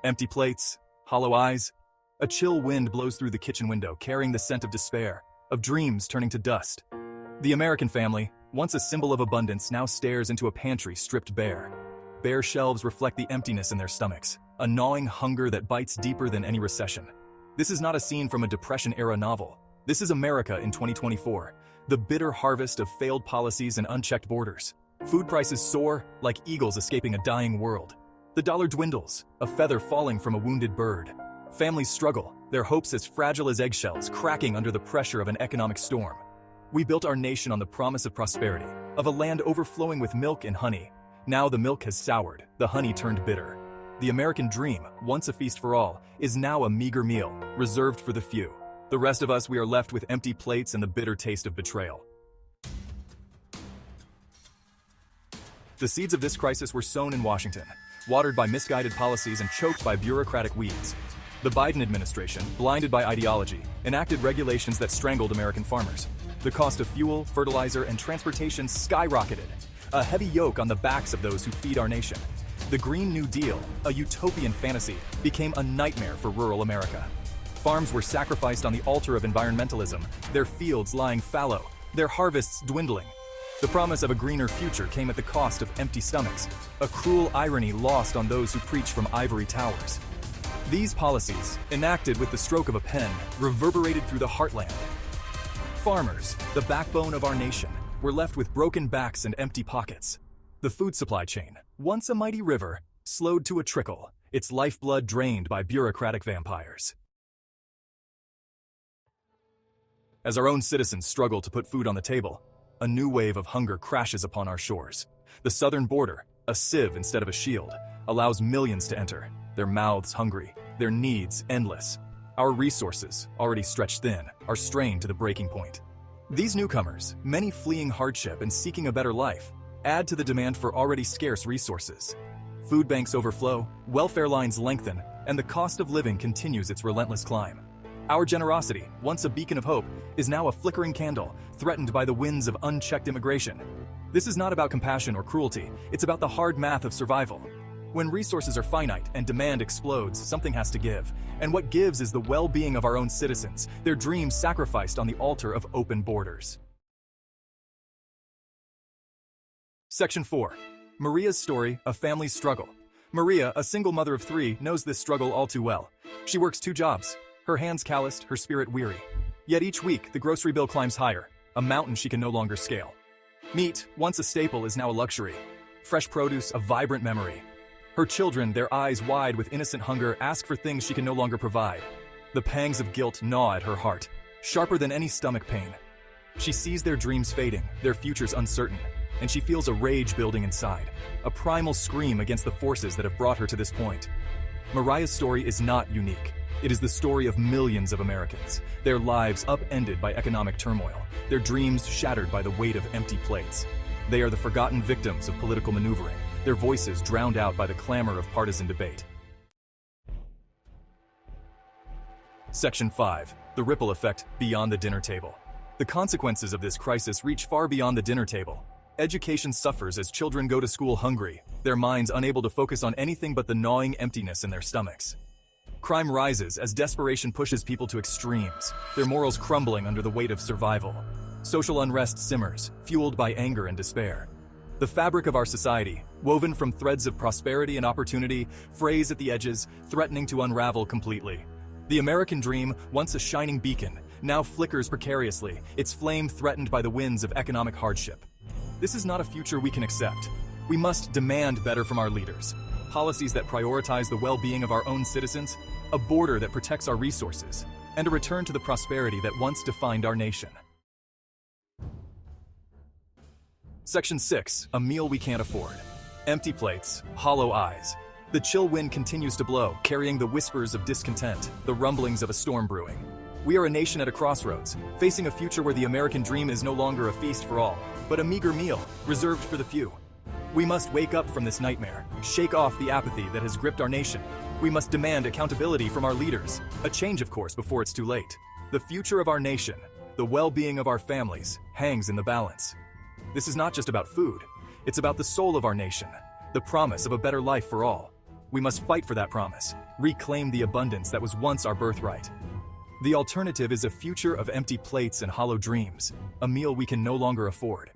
Empty plates, hollow eyes. A chill wind blows through the kitchen window, carrying the scent of despair, of dreams turning to dust. The American family, once a symbol of abundance, now stares into a pantry stripped bare. Bare shelves reflect the emptiness in their stomachs, a gnawing hunger that bites deeper than any recession. This is not a scene from a Depression-era novel. This is America in 2024, the bitter harvest of failed policies and unchecked borders. Food prices soar like eagles escaping a dying world. The dollar dwindles, a feather falling from a wounded bird. Families struggle, their hopes as fragile as eggshells, cracking under the pressure of an economic storm. We built our nation on the promise of prosperity, of a land overflowing with milk and honey. Now the milk has soured, the honey turned bitter. The American dream, once a feast for all, is now a meager meal, reserved for the few. The rest of us, we are left with empty plates and the bitter taste of betrayal. The seeds of this crisis were sown in Washington, watered by misguided policies and choked by bureaucratic weeds. The Biden administration, blinded by ideology, enacted regulations that strangled American farmers. The cost of fuel, fertilizer, and transportation skyrocketed, a heavy yoke on the backs of those who feed our nation. The Green New Deal, a utopian fantasy, became a nightmare for rural America. Farms were sacrificed on the altar of environmentalism, their fields lying fallow, their harvests dwindling. The promise of a greener future came at the cost of empty stomachs, a cruel irony lost on those who preach from ivory towers. These policies, enacted with the stroke of a pen, reverberated through the heartland. Farmers, the backbone of our nation, were left with broken backs and empty pockets. The food supply chain, once a mighty river, slowed to a trickle, its lifeblood drained by bureaucratic vampires. As our own citizens struggle to put food on the table, a new wave of hunger crashes upon our shores. The southern border, a sieve instead of a shield, allows millions to enter, their mouths hungry, their needs endless. Our resources, already stretched thin, are strained to the breaking point. These newcomers, many fleeing hardship and seeking a better life, add to the demand for already scarce resources. Food banks overflow, welfare lines lengthen, and the cost of living continues its relentless climb. Our generosity, once a beacon of hope, is now a flickering candle, threatened by the winds of unchecked immigration. This is not about compassion or cruelty, it's about the hard math of survival. When resources are finite and demand explodes, something has to give. And what gives is the well-being of our own citizens, their dreams sacrificed on the altar of open borders. Section 4. Maria's story, a family's struggle. Maria, a single mother of 3, knows this struggle all too well. She works 2 jobs, her hands calloused, her spirit weary. Yet each week, the grocery bill climbs higher, a mountain she can no longer scale. Meat, once a staple, is now a luxury. Fresh produce, a vibrant memory. Her children, their eyes wide with innocent hunger, ask for things she can no longer provide. The pangs of guilt gnaw at her heart, sharper than any stomach pain. She sees their dreams fading, their futures uncertain, and she feels a rage building inside, a primal scream against the forces that have brought her to this point. Mariah's story is not unique. It is the story of millions of Americans, their lives upended by economic turmoil, their dreams shattered by the weight of empty plates. They are the forgotten victims of political maneuvering, their voices drowned out by the clamor of partisan debate. Section 5. The ripple effect beyond the dinner table. The consequences of this crisis reach far beyond the dinner table. Education suffers as children go to school hungry, their minds unable to focus on anything but the gnawing emptiness in their stomachs. Crime rises as desperation pushes people to extremes, their morals crumbling under the weight of survival. Social unrest simmers, fueled by anger and despair. The fabric of our society, woven from threads of prosperity and opportunity, frays at the edges, threatening to unravel completely. The American dream, once a shining beacon, now flickers precariously, its flame threatened by the winds of economic hardship. This is not a future we can accept. We must demand better from our leaders. Policies that prioritize the well-being of our own citizens, a border that protects our resources, and a return to the prosperity that once defined our nation. Section 6. A meal we can't afford. Empty plates, hollow eyes. The chill wind continues to blow, carrying the whispers of discontent, the rumblings of a storm brewing. We are a nation at a crossroads, facing a future where the American dream is no longer a feast for all, but a meager meal, reserved for the few. We must wake up from this nightmare, shake off the apathy that has gripped our nation. We must demand accountability from our leaders, a change, of course, before it's too late. The future of our nation, the well-being of our families, hangs in the balance. This is not just about food, it's about the soul of our nation, the promise of a better life for all. We must fight for that promise, reclaim the abundance that was once our birthright. The alternative is a future of empty plates and hollow dreams, a meal we can no longer afford.